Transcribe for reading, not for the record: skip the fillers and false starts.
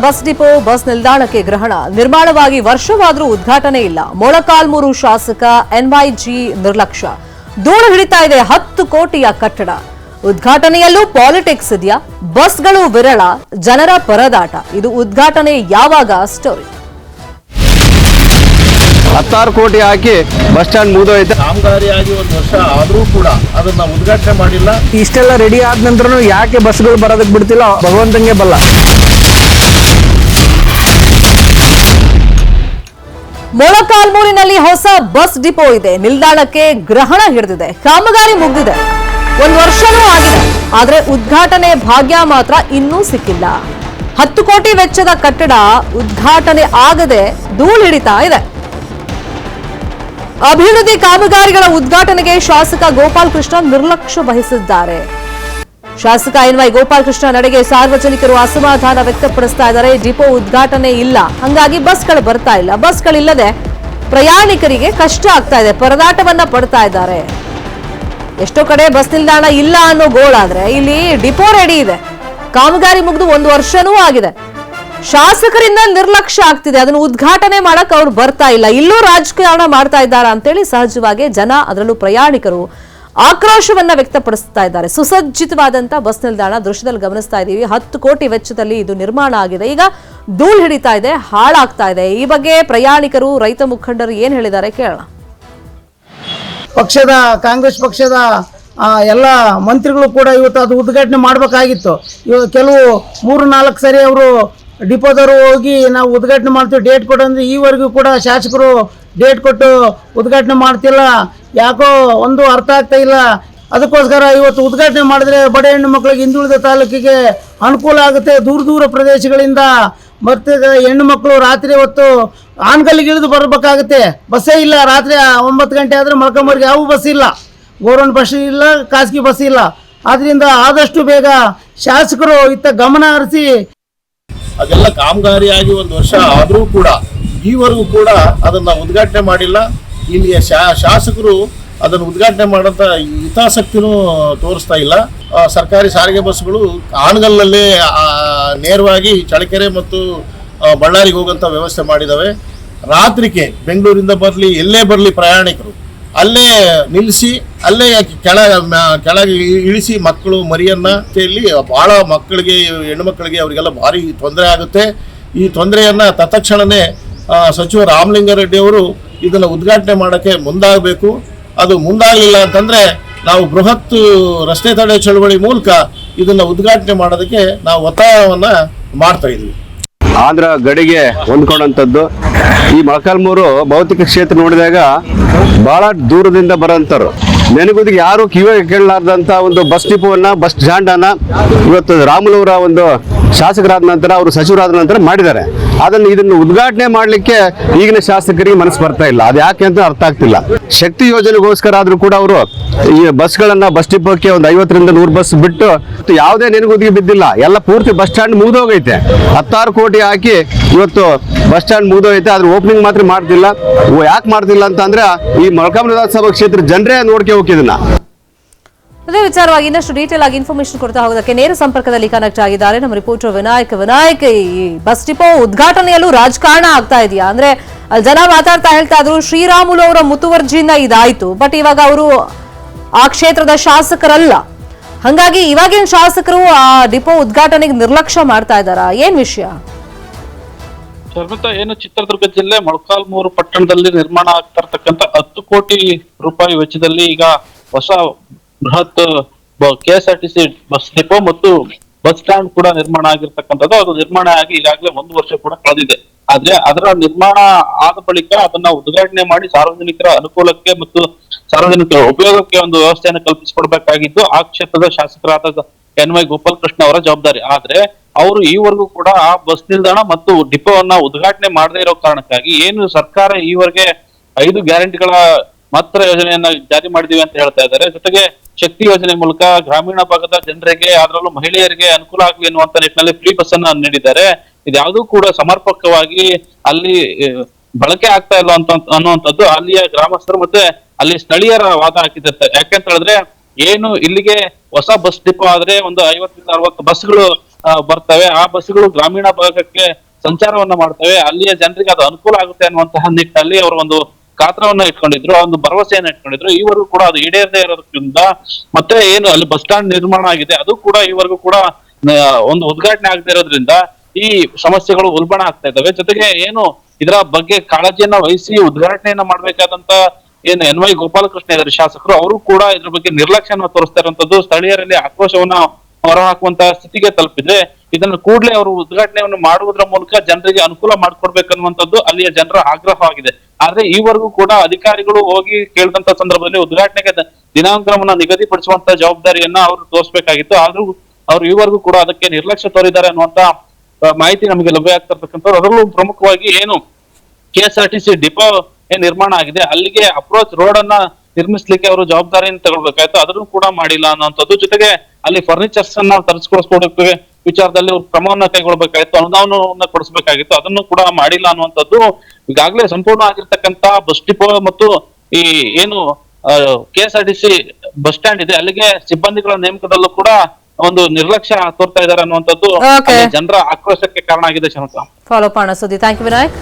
Bus depot bus ನಿಲ್ದಾಣಕ್ಕೆ ಗ್ರಹಣ ನಿರ್ಮಾಣವಾಗಿ ವರ್ಷವಾದರೂ ಉದ್ಘಾಟನೆ ಇಲ್ಲ. ಮೊಳಕಾಲ್ಮೂರು ಶಾಸಕ ಎನ್ವೈಜಿ ನಿರ್ಲಕ್ಷ್ಯ. ಧೂಳು ಹಿಡಿತಾ ಇದೆ 10 ಕೋಟಿಯ ಕಟ್ಟಡ. ಉದ್ಘಾಟನೆಯಲ್ಲೂ ಪಾಲಿಟಿಕ್ಸ್ ಇದೆಯಾ? ಬಸ್ಗಳು ವಿರಳ, ಜನರ ಪರದಾಟ. ಇದು ಉದ್ಘಾಟನೆ ಯಾವಾಗ ಸ್ಟೋರಿ. 16 ಕೋಟಿ ಹಾಕಿ ಬಸ್ ಸ್ಟ್ಯಾಂಡ್ ಮುಗಿದೋಯ್ತು. ಕಾಮಗಾರಿಯಾಗಿ 1 ವರ್ಷ ಆದರೂ ಕೂಡ ಅದನ್ನ ಉದ್ಘಾಟನೆ ಮಾಡಿಲ್ಲ. ಇಷ್ಟೆಲ್ಲ ರೆಡಿ ಆದ ನಂತರ ಯಾಕೆ ಬಸ್ಗಳು ಬರೋದಕ್ಕೆ ಬಿಡ್ತಿಲ್ಲ, ಭಗವಂತಂಗೆ ಬಲ್ಲ. ಮೊಳಕಾಲ್ಮೂರಿನಲ್ಲಿ ಹೊಸ ಬಸ್ ಡಿಪೋ ಇದೆ. ನಿಲ್ದಾಣಕ್ಕೆ ಗ್ರಹಣ ಹಿಡಿದಿದೆ. ಕಾಮಗಾರಿ ಮುಗಿದಿದೆ, 1 ವರ್ಷನೂ ಆಗಿದೆ. ಆದ್ರೆ ಉದ್ಘಾಟನೆ ಭಾಗ್ಯ ಮಾತ್ರ ಇನ್ನೂ ಸಿಕ್ಕಿಲ್ಲ. 10 ಕೋಟಿ ವೆಚ್ಚದ ಕಟ್ಟಡ ಉದ್ಘಾಟನೆ ಆಗದೆ ಧೂಳು ಹಿಡಿತಾ ಇದೆ. ಅಭಿವೃದ್ಧಿ ಕಾಮಗಾರಿಗಳ ಉದ್ಘಾಟನೆಗೆ ಶಾಸಕ ಗೋಪಾಲ್ ಕೃಷ್ಣ ನಿರ್ಲಕ್ಷ್ಯ ವಹಿಸಿದ್ದಾರೆ. ಶಾಸಕ ಎನ್ವೈ ಗೋಪಾಲ್ ಕೃಷ್ಣ ನಡೆಗೆ ಸಾರ್ವಜನಿಕರು ಅಸಮಾಧಾನ ವ್ಯಕ್ತಪಡಿಸ್ತಾ ಇದ್ದಾರೆ. ಡಿಪೋ ಉದ್ಘಾಟನೆ ಇಲ್ಲ, ಹಂಗಾಗಿ ಬಸ್ಗಳು ಬರ್ತಾ ಇಲ್ಲ. ಬಸ್ಗಳಿಲ್ಲದೆ ಪ್ರಯಾಣಿಕರಿಗೆ ಕಷ್ಟ ಆಗ್ತಾ ಇದೆ, ಪರದಾಟವನ್ನ ಪಡ್ತಾ ಇದ್ದಾರೆ. ಎಷ್ಟೋ ಕಡೆ ಬಸ್ ನಿಲ್ದಾಣ ಇಲ್ಲ ಅನ್ನೋ ಗೋಳಾದ್ರೆ ಇಲ್ಲಿ ಡಿಪೋ ರೆಡಿ ಇದೆ. ಕಾಮಗಾರಿ ಮುಗಿದು 1 ವರ್ಷನೂ ಆಗಿದೆ. ಶಾಸಕರಿಂದ ನಿರ್ಲಕ್ಷ್ಯ ಆಗ್ತಿದೆ. ಅದನ್ನು ಉದ್ಘಾಟನೆ ಮಾಡಕ್ ಅವ್ರು ಬರ್ತಾ ಇಲ್ಲ. ಇಲ್ಲೂ ರಾಜಕಾರಣ ಮಾಡ್ತಾ ಇದ್ದಾರಾ ಅಂತೇಳಿ ಸಹಜವಾಗಿ ಜನ, ಅದರಲ್ಲೂ ಪ್ರಯಾಣಿಕರು ಆಕ್ರೋಶವನ್ನ ವ್ಯಕ್ತಪಡಿಸ್ತಾ ಇದ್ದಾರೆ. ಸುಸಜ್ಜಿತವಾದಂತ ಬಸ್ ನಿಲ್ದಾಣ ದೃಶ್ಯದಲ್ಲಿ ಗಮನಿಸ್ತಾ ಇದೀವಿ. 10 ಕೋಟಿ ವೆಚ್ಚದಲ್ಲಿ ಇದು ನಿರ್ಮಾಣ ಆಗಿದೆ. ಈಗ ಧೂಳು ಹಿಡಿತಾ ಇದೆ, ಹಾಳಾಗ್ತಾ ಇದೆ. ಈ ಬಗ್ಗೆ ಪ್ರಯಾಣಿಕರು, ರೈತ ಮುಖಂಡರು ಏನ್ ಹೇಳಿದ್ದಾರೆ ಕೇಳೋಣ. ಕಾಂಗ್ರೆಸ್ ಪಕ್ಷದ ಎಲ್ಲ ಮಂತ್ರಿಗಳು ಕೂಡ ಇವತ್ತು ಅದು ಉದ್ಘಾಟನೆ ಮಾಡಬೇಕಾಗಿತ್ತು. ಕೆಲವು 3-4 ಸರಿ ಅವರು ಡಿಪೋದವರು ಹೋಗಿ ನಾವು ಉದ್ಘಾಟನೆ ಮಾಡ್ತೀವಿ ಡೇಟ್ ಕೊಟ್ಟು ಅಂದರೆ ಈವರೆಗೂ ಕೂಡ ಶಾಸಕರು ಡೇಟ್ ಕೊಟ್ಟು ಉದ್ಘಾಟನೆ ಮಾಡ್ತಿಲ್ಲ. ಯಾಕೋ ಒಂದು ಅರ್ಥ ಆಗ್ತಾ ಇಲ್ಲ. ಅದಕ್ಕೋಸ್ಕರ ಇವತ್ತು ಉದ್ಘಾಟನೆ ಮಾಡಿದ್ರೆ ಬಡ ಹೆಣ್ಣು ಮಕ್ಕಳಿಗೆ, ಹಿಂದುಳಿದ ತಾಲೂಕಿಗೆ ಅನುಕೂಲ ಆಗುತ್ತೆ. ದೂರ ಪ್ರದೇಶಗಳಿಂದ ಬರ್ತಿದ್ದ ಹೆಣ್ಣು ಮಕ್ಕಳು ರಾತ್ರಿ ಹೊತ್ತು ಆನ್ಗಲ್ಲಿಗೆ ಇಳಿದು ಬರಬೇಕಾಗುತ್ತೆ. ಬಸ್ಸೇ ಇಲ್ಲ. ರಾತ್ರಿ 9 ಗಂಟೆ ಆದರೆ ಮೊಳಕಾಲ್ಮೂರಿಗೆ ಯಾವ ಬಸ್ ಇಲ್ಲ, ಗೌರ್ಮೆಂಟ್ ಬಸ್ ಇಲ್ಲ, ಖಾಸಗಿ ಬಸ್ ಇಲ್ಲ. ಆದ್ದರಿಂದ ಆದಷ್ಟು ಬೇಗ ಶಾಸಕರು ಇತ್ತ ಗಮನ ಹರಿಸಿ. ಅದೆಲ್ಲ ಕಾಮಗಾರಿಯಾಗಿ 1 ವರ್ಷ ಆದರೂ ಕೂಡ ಈವರೆಗೂ ಕೂಡ ಅದನ್ನ ಉದ್ಘಾಟನೆ ಮಾಡಿಲ್ಲ. ಇಲ್ಲಿಯ ಶಾಸಕರು ಅದನ್ನು ಉದ್ಘಾಟನೆ ಮಾಡೋಂಥ ಹಿತಾಸಕ್ತಿನೂ ತೋರಿಸ್ತಾ ಇಲ್ಲ. ಸರ್ಕಾರಿ ಸಾರಿಗೆ ಬಸ್ಗಳು ಆನಗಲ್ಲಲ್ಲೇ ನೇರವಾಗಿ ಚಳ್ಳಕೆರೆ ಮತ್ತು ಬಳ್ಳಾರಿಗೆ ಹೋಗುವಂಥ ವ್ಯವಸ್ಥೆ ಮಾಡಿದ್ದಾವೆ. ರಾತ್ರಿಗೆ ಬೆಂಗಳೂರಿಂದ ಬರಲಿ, ಎಲ್ಲೇ ಬರಲಿ ಪ್ರಯಾಣಿಕರು ಅಲ್ಲೇ ನಿಲ್ಲಿಸಿ ಅಲ್ಲೇ ಕೆಳಗೆ ಇಳಿಸಿ ಮಕ್ಕಳು ಮರಿಯನ್ನ ಇಲ್ಲಿ ಭಾಳ ಮಕ್ಕಳಿಗೆ, ಹೆಣ್ಣು ಮಕ್ಕಳಿಗೆ ಅವರಿಗೆಲ್ಲ ಭಾರಿ ತೊಂದರೆ ಆಗುತ್ತೆ. ಈ ತೊಂದರೆಯನ್ನ ತತ್ಕ್ಷಣನೇ ಸಚಿವ ರಾಮಲಿಂಗಾರೆಡ್ಡಿ ಅವರು ಇದನ್ನು ಉದ್ಘಾಟನೆ ಮಾಡೋಕ್ಕೆ ಮುಂದಾಗಬೇಕು. ಅದು ಮುಂದಾಗಲಿಲ್ಲ ಅಂತಂದ್ರೆ ನಾವು ಬೃಹತ್ ರಸ್ತೆ ತಡೆ ಚಳವಳಿ ಮೂಲಕ ಇದನ್ನ ಉದ್ಘಾಟನೆ ಮಾಡೋದಕ್ಕೆ ನಾವು ಒತ್ತಾಯವನ್ನ ಮಾಡ್ತಾ ಇದ್ವಿ. ಆಂಧ್ರ ಗಡಿಗೆ ಹೊಂದ್ಕೊಂಡಂಥದ್ದು ಈ ಮೊಳಕಾಲ್ಮೂರು ಭೌತಿಕ ಕ್ಷೇತ್ರ ನೋಡಿದಾಗ ಬಹಳ ದೂರದಿಂದ ಬರೋಂಥವ್ರು. ನೆನಗುದಿಗೆ ಯಾರು ಕಿವಿಗೆ ಕೇಳಲಾರ್ದಂಥ ಒಂದು ಬಸ್ ಡಿಪೋವನ್ನ, ಬಸ್ ಸ್ಟ್ಯಾಂಡ್ ಅನ್ನ ಇವತ್ತು ರಾಮುಲವರ ಒಂದು ಶಾಸಕರಾದ ನಂತರ, ಅವರು ಸಚಿವರಾದ ನಂತರ ಮಾಡಿದ್ದಾರೆ. ಇದನ್ನು ಉದ್ಘಾಟನೆ ಮಾಡಲಿಕ್ಕೆ ಈಗಿನ ಶಾಸಕರಿಗೆ ಮನಸ್ಸು ಬರ್ತಾ ಇಲ್ಲ. ಅದು ಯಾಕೆ ಅಂತ ಅರ್ಥ ಆಗ್ತಿಲ್ಲ. ಶಕ್ತಿ ಯೋಜನೆಗೋಸ್ಕರ ಆದ್ರೂ ಕೂಡ ಅವರು ಈ ಬಸ್ಗಳನ್ನ, ಬಸ್ ಡಿಪೋಕ್ಕೆ ಒಂದು 50ರಿಂದ 100 ಬಸ್ ಬಿಟ್ಟು ಯಾವುದೇ ನೆನಗುದಿಗೆ ಬಿದ್ದಿಲ್ಲ. ಎಲ್ಲ ಪೂರ್ತಿ ಬಸ್ ಸ್ಟ್ಯಾಂಡ್ ಮುಗಿದೋಗೈತೆ. 16 ಕೋಟಿ ಹಾಕಿ ಇವತ್ತು ಬಸ್ ಸ್ಟ್ಯಾಂಡ್ ಮುಗಿದೋಗೈತೆ. ಅದ್ರ ಓಪನಿಂಗ್ ಮಾತ್ರ ಮಾಡ್ತಿಲ್ಲ. ಯಾಕೆ ಮಾಡ್ತಿಲ್ಲ ಅಂತ ಅಂದ್ರೆ ಈ ಮೊಳಕಾಲ್ಮೂರು ವಿಧಾನಸಭಾ ಕ್ಷೇತ್ರ ಜನರೇ ನೋಡ್ಕೆ ಹೋಗಿದ್ದನ್ನ. ಅದೇ ವಿಚಾರವಾಗಿ ಇನ್ನಷ್ಟು ಡೀಟೇಲ್ ಆಗಿ ಇನ್ಫಾರ್ಮೇಶನ್ ಕೊಡ್ತಾ ಹೋಗೋದಕ್ಕೆ ನೇರ ಸಂಪರ್ಕದಲ್ಲಿ ಕನೆಕ್ಟ್ ಆಗಿದ್ದಾರೆ ನಮ್ಮ ರಿಪೋರ್ಟರ್ ವಿನಾಯಕ್. ಈ ಬಸ್ ಡಿಪೋ ಉದ್ಘಾಟನೆಯಲ್ಲೂ ರಾಜಕಾರಣ ಆಗ್ತಾ ಇದೆಯಾ? ಅಂದ್ರೆ ಜನ ಮಾತಾಡ್ತಾ ಹೇಳ್ತಾ ಇದ್ರು ಶ್ರೀರಾಮುಲು ಅವರ ಮುತುವರ್ಜಿಯಿಂದ ಇದಾಯ್ತು, ಬಟ್ ಇವಾಗ ಅವರು ಆ ಕ್ಷೇತ್ರದ ಶಾಸಕರಲ್ಲ. ಹಂಗಾಗಿ ಇವಾಗಿನ ಶಾಸಕರು ಆ ಡಿಪೋ ಉದ್ಘಾಟನೆಗೆ ನಿರ್ಲಕ್ಷ್ಯ ಮಾಡ್ತಾ ಇದ್ದಾರಾ? ಏನ್ ವಿಷಯ? ಶರ್ಮಿತಾ, ಏನು ಚಿತ್ರದುರ್ಗ ಜಿಲ್ಲೆ ಮೊಳಕಾಲ್ಮೂರು ಪಟ್ಟಣದಲ್ಲಿ ನಿರ್ಮಾಣ ಆಗ್ತಾ ಇರ್ತಕ್ಕಂಥ 10 ಕೋಟಿ ರೂಪಾಯಿ ವೆಚ್ಚದಲ್ಲಿ ಈಗ ಹೊಸ ಬೃಹತ್ KSRTC ಬಸ್ ಡಿಪೋ ಮತ್ತು ಬಸ್ ಸ್ಟ್ಯಾಂಡ್ ಕೂಡ ನಿರ್ಮಾಣ ಆಗಿರ್ತಕ್ಕಂಥದ್ದು. ಅದು ನಿರ್ಮಾಣ ಆಗಿ ಈಗಾಗಲೇ 1 ವರ್ಷ ಕೂಡ ಕಳೆದಿದೆ. ಆದ್ರೆ ಅದರ ನಿರ್ಮಾಣ ಆದ ಬಳಿಕ ಅದನ್ನ ಉದ್ಘಾಟನೆ ಮಾಡಿ ಸಾರ್ವಜನಿಕರ ಅನುಕೂಲಕ್ಕೆ ಮತ್ತು ಸಾರ್ವಜನಿಕರ ಉಪಯೋಗಕ್ಕೆ ಒಂದು ವ್ಯವಸ್ಥೆಯನ್ನು ಕಲ್ಪಿಸಿಕೊಡ್ಬೇಕಾಗಿದ್ದು ಆ ಕ್ಷೇತ್ರದ ಶಾಸಕರಾದ ಎನ್ವೈ ಗೋಪಾಲ್ ಕೃಷ್ಣ ಅವರ ಜವಾಬ್ದಾರಿ. ಆದ್ರೆ ಅವರು ಈವರೆಗೂ ಕೂಡ ಆ ಬಸ್ ನಿಲ್ದಾಣ ಮತ್ತು ಡಿಪೋವನ್ನ ಉದ್ಘಾಟನೆ ಮಾಡದೇ ಇರೋ ಕಾರಣಕ್ಕಾಗಿ ಏನು ಸರ್ಕಾರ ಈವರೆಗೆ 5 ಗ್ಯಾರಂಟಿಗಳ ಮಾತ್ರ ಯೋಜನೆಯನ್ನ ಜಾರಿ ಮಾಡಿದೀವಿ ಅಂತ ಹೇಳ್ತಾ ಇದ್ದಾರೆ. ಜೊತೆಗೆ ಶಕ್ತಿ ಯೋಜನೆ ಮೂಲಕ ಗ್ರಾಮೀಣ ಭಾಗದ ಜನರಿಗೆ, ಅದರಲ್ಲೂ ಮಹಿಳೆಯರಿಗೆ ಅನುಕೂಲ ಆಗಲಿ ಎನ್ನುವಂತ ನಿಟ್ಟಿನಲ್ಲಿ ಫ್ರೀ ಬಸ್ ಅನ್ನ ನೀಡಿದ್ದಾರೆ. ಇದ್ಯಾವುದೂ ಕೂಡ ಸಮರ್ಪಕವಾಗಿ ಅಲ್ಲಿ ಬಳಕೆ ಆಗ್ತಾ ಇಲ್ಲ ಅನ್ನುವಂಥದ್ದು ಅಲ್ಲಿಯ ಗ್ರಾಮಸ್ಥರು ಮತ್ತೆ ಅಲ್ಲಿ ಸ್ಥಳೀಯರ ವಾದ ಹಾಕಿದ್ದಾರೆ. ಯಾಕೆಂತ ಹೇಳಿದ್ರೆ ಏನು ಇಲ್ಲಿಗೆ ಹೊಸ ಬಸ್ ಡಿಪೋ ಆದ್ರೆ ಒಂದು 50ರಿಂದ 60 ಬಸ್ಗಳು ಬರ್ತವೆ. ಆ ಬಸ್ಗಳು ಗ್ರಾಮೀಣ ಭಾಗಕ್ಕೆ ಸಂಚಾರವನ್ನ ಮಾಡ್ತವೆ. ಅಲ್ಲಿಯ ಜನರಿಗೆ ಅದು ಅನುಕೂಲ ಆಗುತ್ತೆ ಅನ್ನುವಂತಹ ನಿಟ್ಟಿನಲ್ಲಿ ಅವರು ಒಂದು ಗಾತ್ರವನ್ನ ಇಟ್ಕೊಂಡಿದ್ರು, ಒಂದು ಭರವಸೆಯನ್ನ ಇಟ್ಕೊಂಡಿದ್ರು. ಈವರೆಗೂ ಕೂಡ ಅದು ಈಡೇರದೇ ಇರೋದ್ರಿಂದ ಮತ್ತೆ ಏನು ಅಲ್ಲಿ ಬಸ್ ಸ್ಟ್ಯಾಂಡ್ ನಿರ್ಮಾಣ ಆಗಿದೆ ಅದು ಕೂಡ ಈವರೆಗೂ ಕೂಡ ಒಂದು ಉದ್ಘಾಟನೆ ಆಗದೆ ಇರೋದ್ರಿಂದ ಈ ಸಮಸ್ಯೆಗಳು ಉಲ್ಬಣ ಆಗ್ತಾ ಇದ್ದಾವೆ. ಜೊತೆಗೆ ಏನು ಇದರ ಬಗ್ಗೆ ಕಾಳಜಿಯನ್ನ ವಹಿಸಿ ಉದ್ಘಾಟನೆಯನ್ನ ಮಾಡ್ಬೇಕಾದಂತ ಏನು NY ಗೋಪಾಲಕೃಷ್ಣ ಇದ್ದಾರೆ ಶಾಸಕರು, ಅವರು ಕೂಡ ಇದ್ರ ಬಗ್ಗೆ ನಿರ್ಲಕ್ಷ್ಯವನ್ನು ತೋರಿಸ್ತಾ ಇರುವಂತದ್ದು ಸ್ಥಳೀಯರಲ್ಲಿ ಆಕ್ರೋಶವನ್ನ ಹೊರಹಾಕುವಂತಹ ಸ್ಥಿತಿಗೆ ತಲುಪಿದ್ರೆ ಇದನ್ನು ಕೂಡಲೇ ಅವರು ಉದ್ಘಾಟನೆಯನ್ನು ಮಾಡುವುದರ ಮೂಲಕ ಜನರಿಗೆ ಅನುಕೂಲ ಮಾಡಿಕೊಡ್ಬೇಕನ್ನುವಂಥದ್ದು ಅಲ್ಲಿಯ ಜನರ ಆಗ್ರಹವಾಗಿದೆ. ಆದ್ರೆ ಈವರೆಗೂ ಕೂಡ ಅಧಿಕಾರಿಗಳು ಹೋಗಿ ಕೇಳಿದಂತ ಸಂದರ್ಭದಲ್ಲಿ ಉದ್ಘಾಟನೆಗೆ ದಿನಾಂಕವನ್ನ ನಿಗದಿಪಡಿಸುವಂತ ಜವಾಬ್ದಾರಿಯನ್ನ ಅವರು ತೋರಿಸಬೇಕಾಗಿತ್ತು. ಆದ್ರೂ ಅವರು ಈವರೆಗೂ ಕೂಡ ಅದಕ್ಕೆ ನಿರ್ಲಕ್ಷ್ಯ ತೋರಿದ್ದಾರೆ ಅನ್ನುವಂತ ಮಾಹಿತಿ ನಮಗೆ ಲಭ್ಯ ಆಗ್ತಿರ್ತಕ್ಕಂಥವ್ರು. ಅದರಲ್ಲೂ ಪ್ರಮುಖವಾಗಿ ಏನು KSRTC ಡಿಪೋ ಏನ್ ನಿರ್ಮಾಣ ಆಗಿದೆ ಅಲ್ಲಿಗೆ ಅಪ್ರೋಚ್ ರೋಡ್ ಅನ್ನ ನಿರ್ಮಿಸ್ಲಿಕ್ಕೆ ಅವರು ಜವಾಬ್ದಾರಿಯನ್ನು ತಗೊಳ್ಬೇಕಾಯ್ತು, ಅದನ್ನು ಕೂಡ ಮಾಡಿಲ್ಲ ಅನ್ನುವಂಥದ್ದು. ಜೊತೆಗೆ ಅಲ್ಲಿ ಫರ್ನಿಚರ್ಸ್ ಅನ್ನ ತರಿಸ್ಕೊಡಿಸ್ಕೊಡಕ್ಕೆ ವಿಚಾರದಲ್ಲಿ ಕ್ರಮವನ್ನ ಕೈಗೊಳ್ಬೇಕಾಗಿತ್ತು, ಅನುದಾನವನ್ನ ಕೊಡಿಸ್ಬೇಕಾಗಿತ್ತು, ಅದನ್ನು ಕೂಡ ಮಾಡಿಲ್ಲ ಅನ್ನುವಂಥದ್ದು. ಈಗಾಗಲೇ ಸಂಪೂರ್ಣ ಆಗಿರ್ತಕ್ಕಂತ ಬಸ್ ಡಿಪೋ ಮತ್ತು ಈ ಏನು KSRTC ಬಸ್ ಸ್ಟ್ಯಾಂಡ್ ಇದೆ ಅಲ್ಲಿಗೆ ಸಿಬ್ಬಂದಿಗಳ ನೇಮಕದಲ್ಲೂ ಕೂಡ ಒಂದು ನಿರ್ಲಕ್ಷ್ಯ ತೋರ್ತಾ ಇದ್ದಾರೆ ಅನ್ನುವಂಥದ್ದು Okay. ಜನರ ಆಕ್ರೋಶಕ್ಕೆ ಕಾರಣ ಆಗಿದೆ. ಶಮಂತ ಫಾಲೋ ಅಪ್ ಮಾಡೋ ಸುದ್ದಿ. Thank you Vinayak.